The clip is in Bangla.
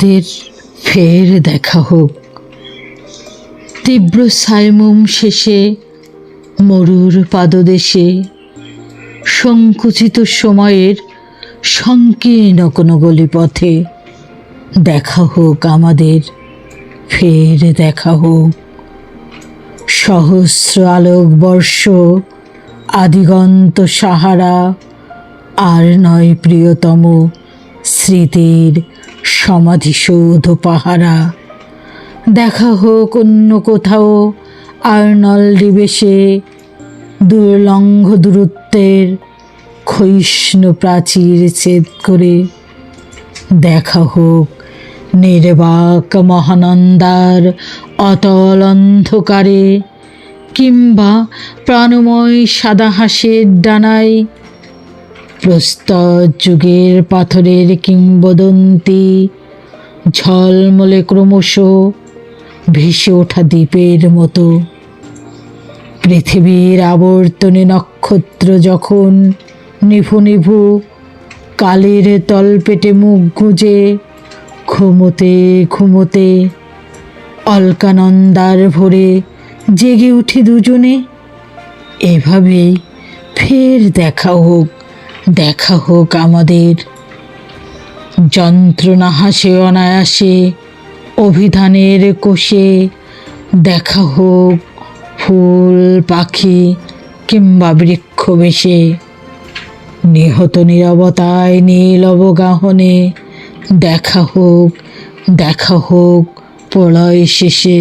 আমাদের ফের দেখা হোক। তীব্র সাইমুম শেষে মরুর পাদদেশে সংকুচিত সময়ের সংকীর্ণ কোনো গলিপথে দেখা হোক আমাদের, ফের দেখা হোক। সহস্র আলোকবর্ষ আদিগন্ত সাহারা আর নয় প্রিয়তম স্মৃতির সমাধিসৌধ পাহারা। দেখা হোক অন্য কোথাও আর্নল্ডি বেশে দুর্লঙ্ঘ দূরত্বের ক্ষয়িষ্ণু প্রাচীর ছেদ করে। দেখা হোক নির্বাক মহানন্দার অতল অন্ধকারে, কিংবা প্রাণময় সাদা হাঁসের ডানায় প্রস্তর যুগের পাথরের কিংবদন্তি ঝলমলে ক্রমশ ভেসে ওঠা দ্বীপের মতো। পৃথিবীর আবর্তনে নক্ষত্র যখন নিভু নিভু কালের তলপেটে মুখ গুঁজে ঘুমোতে ঘুমোতে অলকানন্দার ভোরে জেগে উঠে দুজনে। এভাবেই ফের দেখা হোক, দেখা হোক আমাদের। যন্ত্রণা হাসে অনায়াসে অভিধানের কোষে, দেখা হোক ফুল পাখি কিংবা বৃক্ষ বেশে। নিহত নীরবতায় নীল অবগাহনে দেখা হোক, দেখা হোক প্রলয় শেষে।